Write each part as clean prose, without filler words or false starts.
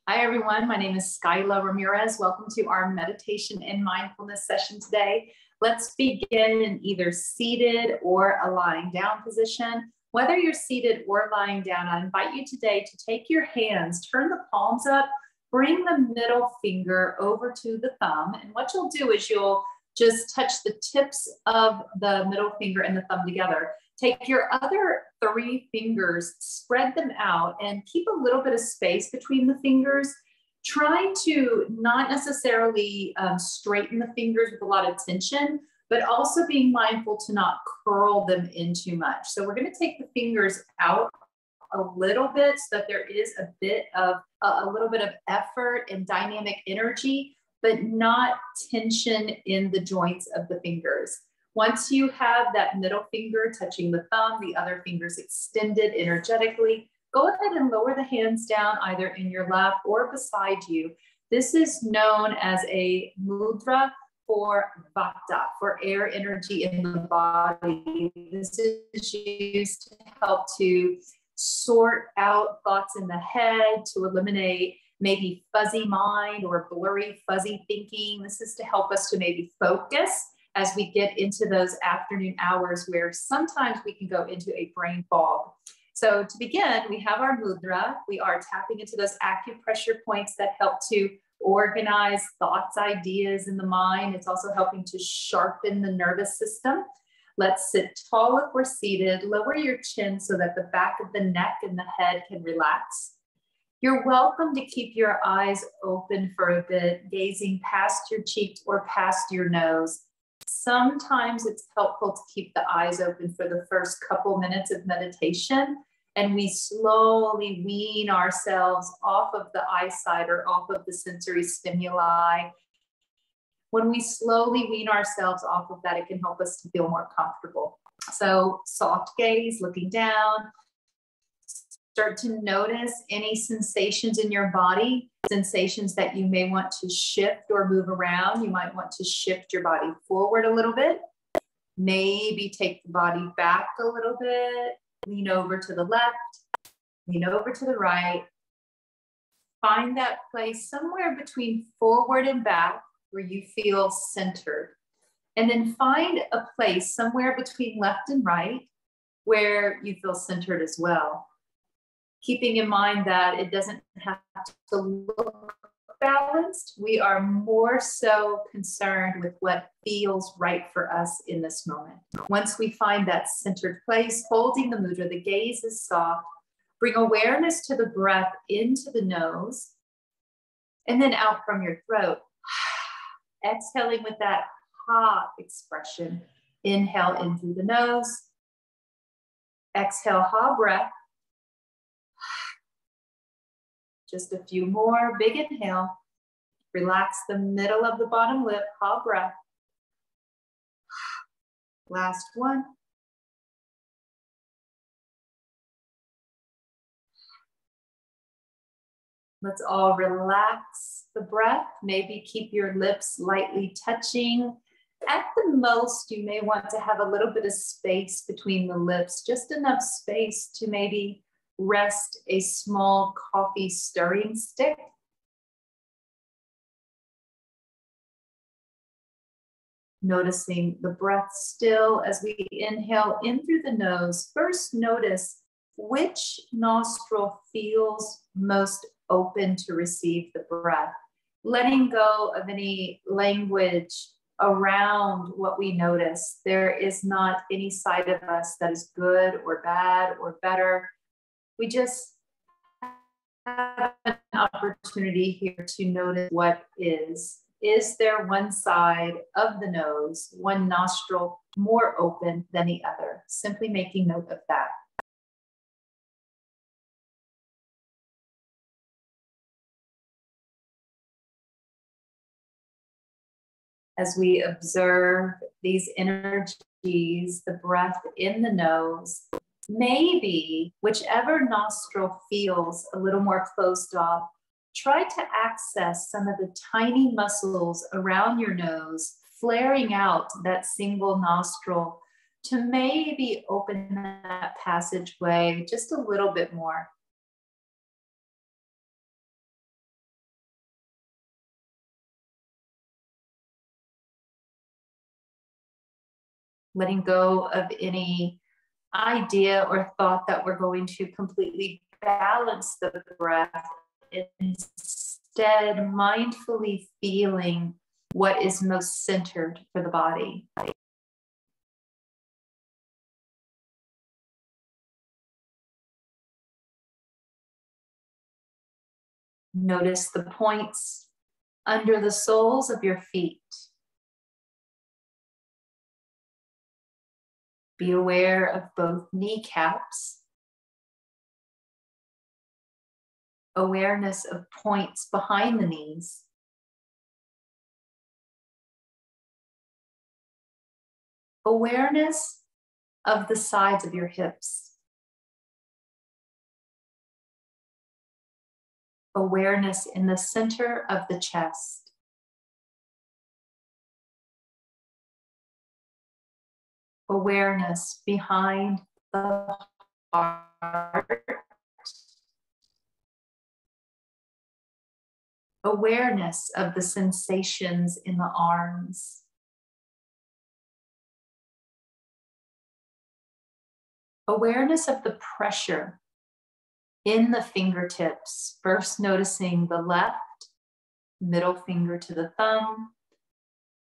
Hi, everyone. My name is Skyla Ramirez. Welcome to our meditation and mindfulness session today. Let's begin in either seated or a lying down position. Whether you're seated or lying down, I invite you today to take your hands, turn the palms up, bring the middle finger over to the thumb. And what you'll do is you'll just touch the tips of the middle finger and the thumb together. Take your other three fingers, spread them out, and keep a little bit of space between the fingers. Try to not necessarily straighten the fingers with a lot of tension, but also being mindful to not curl them in too much. So we're going to take the fingers out a little bit so that there is a little bit of effort and dynamic energy, but not tension in the joints of the fingers. Once you have that middle finger touching the thumb, the other fingers extended energetically, go ahead and lower the hands down either in your lap or beside you. This is known as a mudra for vata, for air energy in the body. This is used to help to sort out thoughts in the head, to eliminate maybe fuzzy mind or blurry, fuzzy thinking. This is to help us to maybe focus as we get into those afternoon hours where sometimes we can go into a brain fog. So to begin, we have our mudra. We are tapping into those acupressure points that help to organize thoughts, ideas in the mind. It's also helping to sharpen the nervous system. Let's sit tall if we're seated. Lower your chin so that the back of the neck and the head can relax. You're welcome to keep your eyes open for a bit, gazing past your cheeks or past your nose. Sometimes it's helpful to keep the eyes open for the first couple minutes of meditation, and we slowly wean ourselves off of the eyesight or off of the sensory stimuli. When we slowly wean ourselves off of that, it can help us to feel more comfortable. So soft gaze, looking down. Start to notice any sensations in your body, sensations that you may want to shift or move around. You might want to shift your body forward a little bit. Maybe take the body back a little bit. Lean over to the left, lean over to the right. Find that place somewhere between forward and back where you feel centered. And then find a place somewhere between left and right where you feel centered as well. Keeping in mind that it doesn't have to look balanced. We are more so concerned with what feels right for us in this moment. Once we find that centered place, holding the mudra, the gaze is soft. Bring awareness to the breath into the nose and then out from your throat. Exhaling with that ha expression. Inhale in through the nose. Exhale, ha breath. Just a few more. Big inhale. Relax the middle of the bottom lip. Ha breath. Last one. Let's all relax the breath. Maybe keep your lips lightly touching. At the most, you may want to have a little bit of space between the lips, just enough space to maybe rest a small coffee stirring stick. Noticing the breath still as we inhale in through the nose. First, notice which nostril feels most open to receive the breath. Letting go of any language around what we notice. There is not any side of us that is good or bad or better. We just have an opportunity here to notice what is. Is there one side of the nose, one nostril more open than the other? Simply making note of that. As we observe these energies, the breath in the nose, maybe whichever nostril feels a little more closed off, try to access some of the tiny muscles around your nose, flaring out that single nostril to maybe open that passageway just a little bit more. letting go of any idea or thought that we're going to completely balance the breath. Instead, mindfully feeling what is most centered for the body. Notice the points under the soles of your feet. Be aware of both kneecaps. Awareness of points behind the knees. Awareness of the sides of your hips. Awareness in the center of the chest. Awareness behind the heart. Awareness of the sensations in the arms. Awareness of the pressure in the fingertips, first noticing the left, middle finger to the thumb,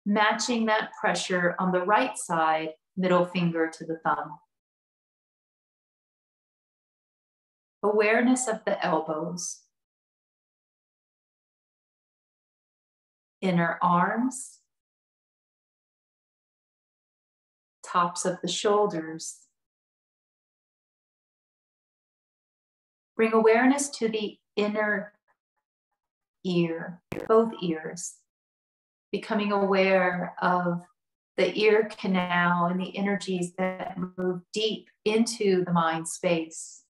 matching that pressure on the right side, middle finger to the thumb. Awareness of the elbows, inner arms, tops of the shoulders. Bring awareness to the inner ear, both ears, becoming aware of the ear canal and the energies that move deep into the mind space.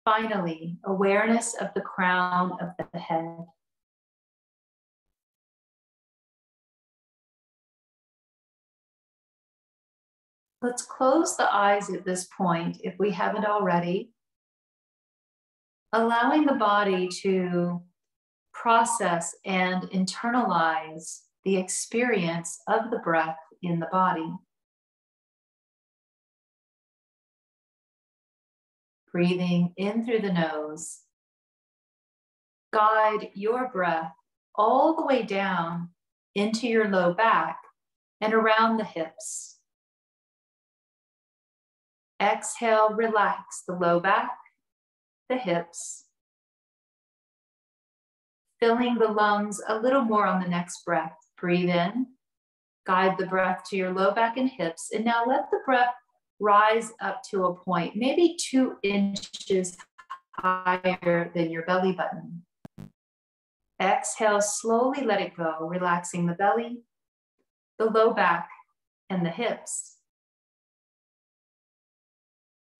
Finally, awareness of the crown of the head. Let's close the eyes at this point, if we haven't already, allowing the body to process and internalize the experience of the breath in the body. Breathing in through the nose. Guide your breath all the way down into your low back and around the hips. Exhale, relax the low back, the hips, filling the lungs a little more on the next breath. Breathe in, guide the breath to your low back and hips, and now let the breath rise up to a point, maybe 2 inches higher than your belly button. Exhale, slowly let it go, relaxing the belly, the low back, and the hips.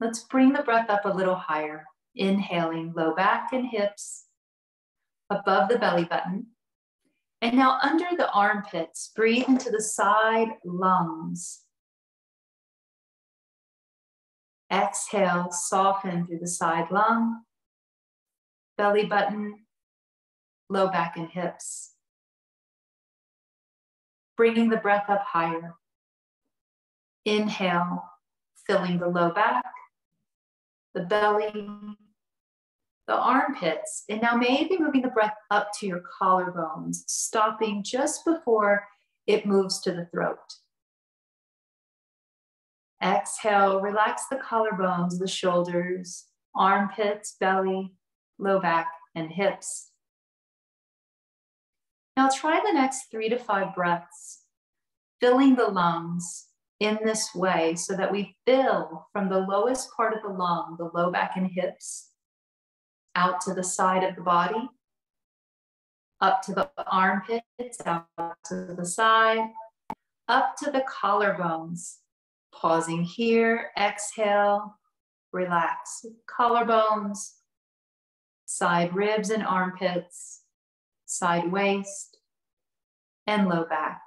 Let's bring the breath up a little higher, inhaling low back and hips, above the belly button. And now under the armpits, breathe into the side lungs. Exhale, soften through the side lung, belly button, low back and hips. Bringing the breath up higher. Inhale, filling the low back, the belly, the armpits, and now maybe moving the breath up to your collarbones, stopping just before it moves to the throat. Exhale, relax the collarbones, the shoulders, armpits, belly, low back, and hips. Now try the next 3 to 5 breaths, filling the lungs in this way so that we fill from the lowest part of the lung, the low back and hips, out to the side of the body, up to the armpits, out to the side, up to the collarbones. Pausing here, exhale, relax collarbones, side ribs and armpits, side waist, and low back.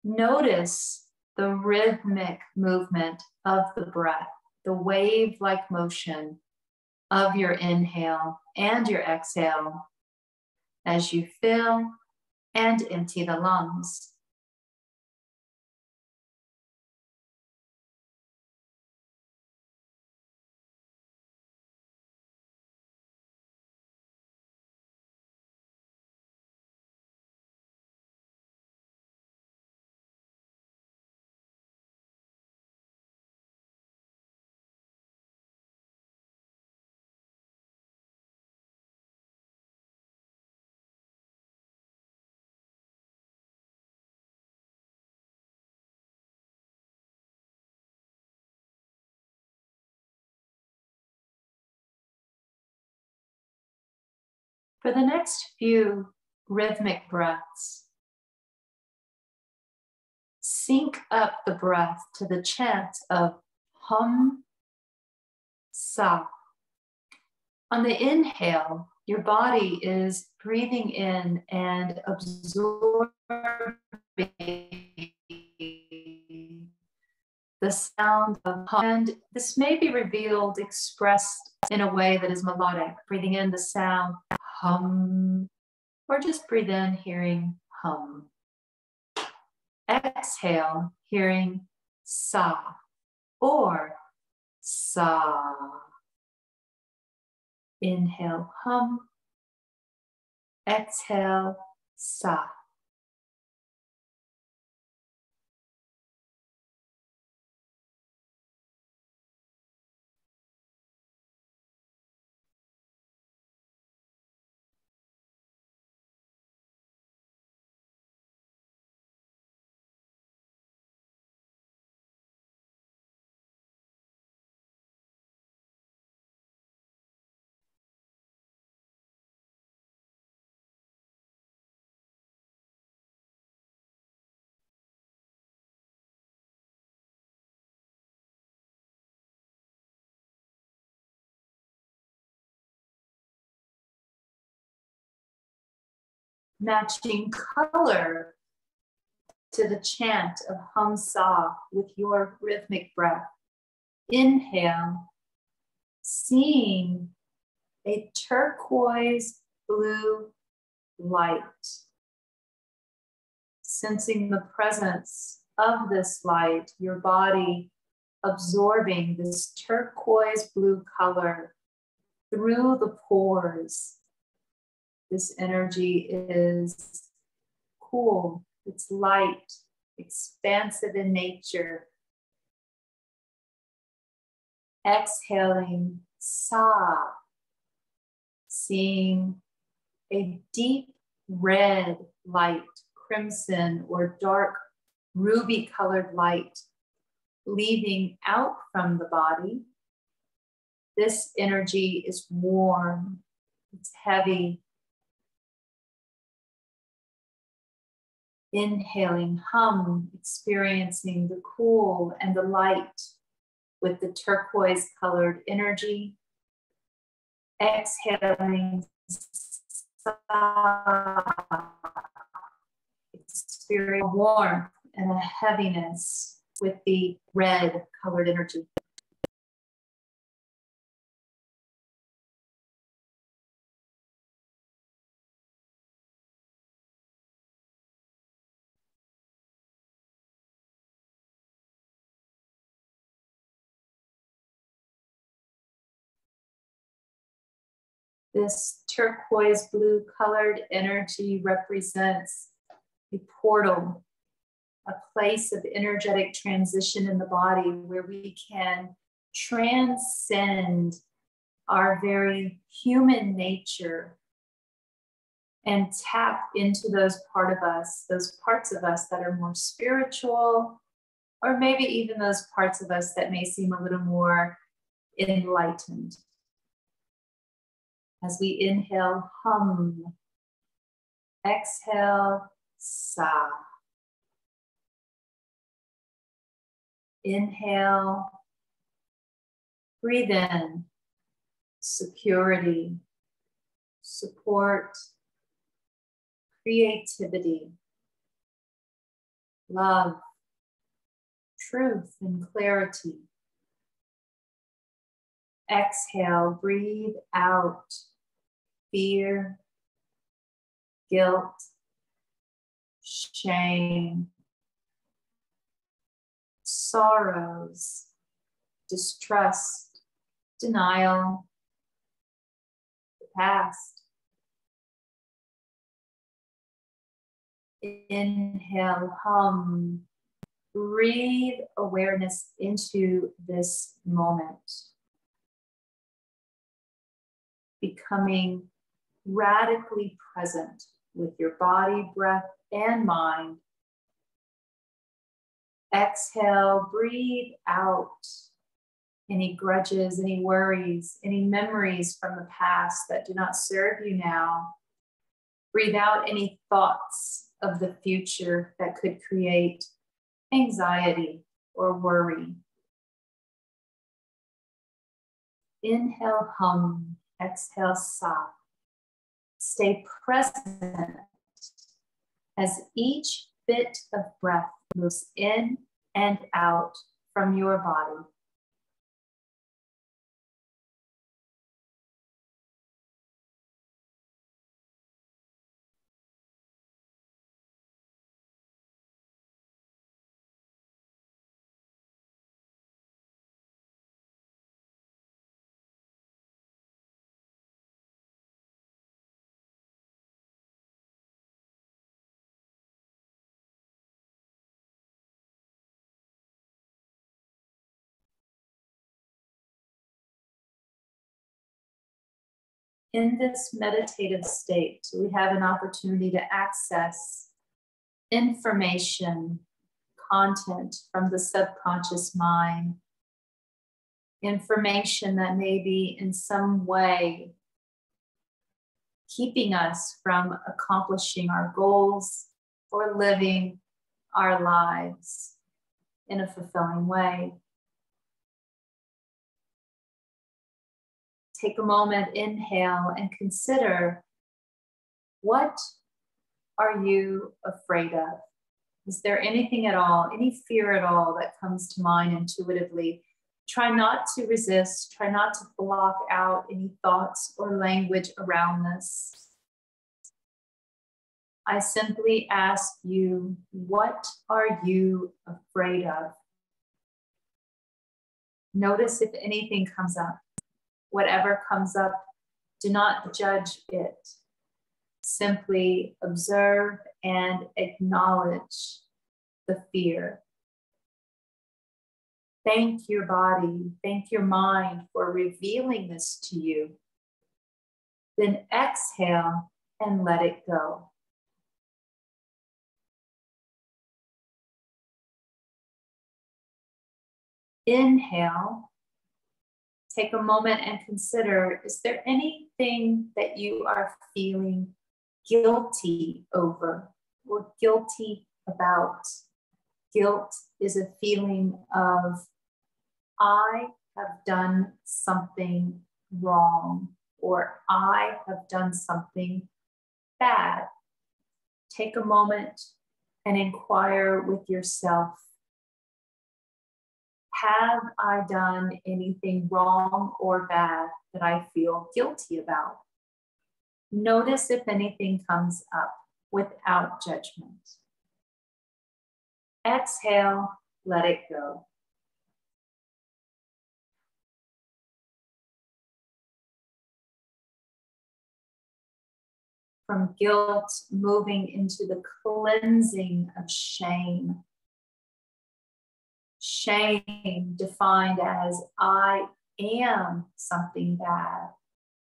Notice the rhythmic movement of the breath, the wave-like motion of your inhale and your exhale as you fill and empty the lungs. For the next few rhythmic breaths, sync up the breath to the chant of hum, sa. On the inhale, your body is breathing in and absorbing the sound of hum. And this may be revealed, expressed in a way that is melodic, breathing in the sound hum, or just breathe in hearing hum. Exhale, hearing sa or sa. Inhale, hum. Exhale, sa. Matching color to the chant of hum sa with your rhythmic breath. Inhale, seeing a turquoise blue light, sensing the presence of this light, your body absorbing this turquoise blue color through the pores. This energy is cool, it's light, expansive in nature. Exhaling, sa, seeing a deep red light, crimson or dark ruby colored light leaving out from the body. This energy is warm, it's heavy. Inhaling, hum, experiencing the cool and the light with the turquoise colored energy. Exhaling, experience warmth and a heaviness with the red colored energy. This turquoise blue colored energy represents a portal, a place of energetic transition in the body where we can transcend our very human nature and tap into those parts of us that are more spiritual, or maybe even those parts of us that may seem a little more enlightened. As we inhale, hum. Exhale, sa. Inhale, breathe in, security, support, creativity, love, truth, and clarity. Exhale, breathe out fear, guilt, shame, sorrows, distrust, denial, the past. Inhale, hum. Breathe awareness into this moment, becoming radically present with your body, breath, and mind. Exhale, breathe out any grudges, any worries, any memories from the past that do not serve you now. Breathe out any thoughts of the future that could create anxiety or worry. Inhale, hum. Exhale, sigh. Stay present as each bit of breath moves in and out from your body. In this meditative state, we have an opportunity to access information, content from the subconscious mind, information that may be in some way keeping us from accomplishing our goals or living our lives in a fulfilling way. Take a moment, inhale, and consider, what are you afraid of? Is there anything at all, any fear at all that comes to mind intuitively? Try not to resist, try not to block out any thoughts or language around this. I simply ask you, what are you afraid of? Notice if anything comes up. Whatever comes up, do not judge it. Simply observe and acknowledge the fear. Thank your body, thank your mind for revealing this to you. Then exhale and let it go. Inhale. Take a moment and consider, is there anything that you are feeling guilty over or guilty about? Guilt is a feeling of, I have done something wrong, or I have done something bad. Take a moment and inquire with yourself, have I done anything wrong or bad that I feel guilty about? Notice if anything comes up without judgment. Exhale, let it go. From guilt, moving into the cleansing of shame. Shame defined as, I am something bad.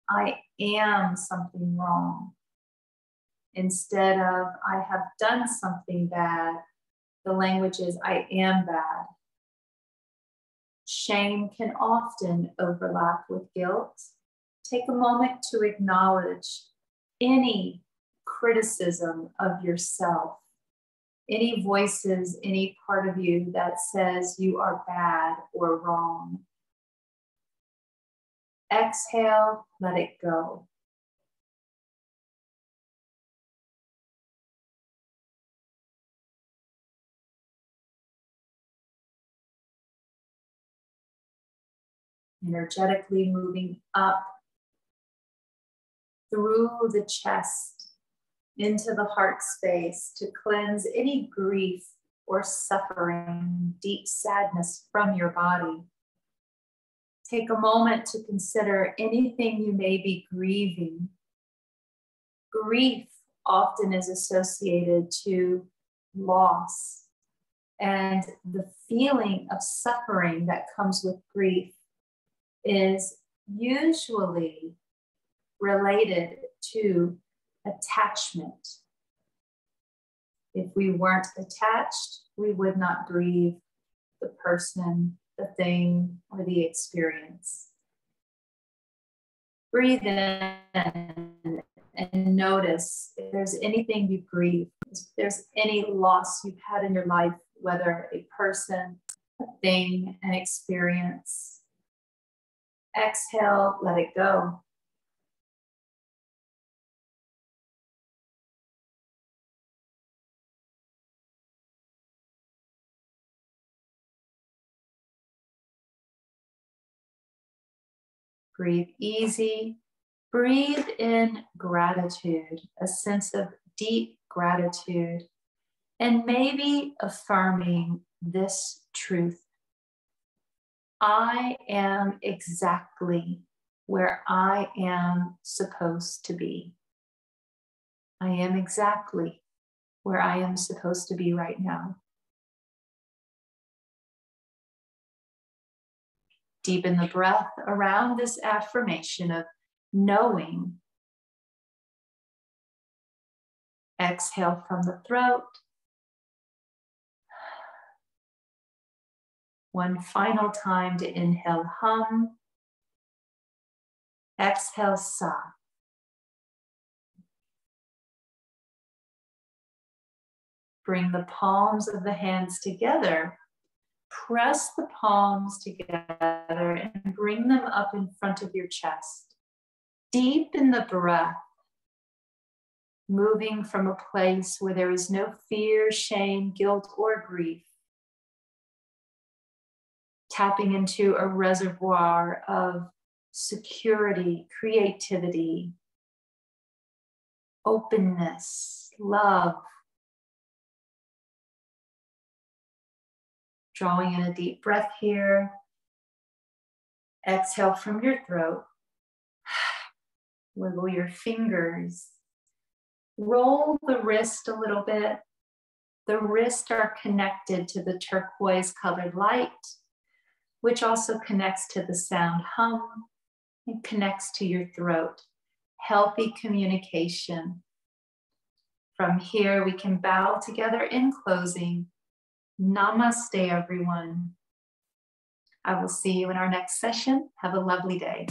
I am something wrong. Instead of, I have done something bad, the language is, I am bad. Shame can often overlap with guilt. Take a moment to acknowledge any criticism of yourself, any voices, any part of you that says you are bad or wrong. Exhale, let it go. Energetically moving up through the chest, into the heart space to cleanse any grief or suffering, deep sadness from your body. Take a moment to consider anything you may be grieving. Grief often is associated to loss, and the feeling of suffering that comes with grief is usually related to attachment. If we weren't attached, we would not grieve the person, the thing, or the experience. Breathe in and notice if there's anything you grieve, if there's any loss you've had in your life, whether a person, a thing, an experience. Exhale, let it go. Breathe easy. Breathe in gratitude, a sense of deep gratitude, and maybe affirming this truth. I am exactly where I am supposed to be. I am exactly where I am supposed to be right now. Deepen the breath around this affirmation of knowing. Exhale from the throat. One final time to inhale, hum. Exhale, sigh. Bring the palms of the hands together. Press the palms together and bring them up in front of your chest. Deepen the breath, moving from a place where there is no fear, shame, guilt, or grief. Tapping into a reservoir of security, creativity, openness, love. Drawing in a deep breath here. Exhale from your throat. Wiggle your fingers. Roll the wrist a little bit. The wrists are connected to the turquoise colored light, which also connects to the sound hum and connects to your throat. Healthy communication. From here, we can bow together in closing. Namaste, everyone. I will see you in our next session. Have a lovely day.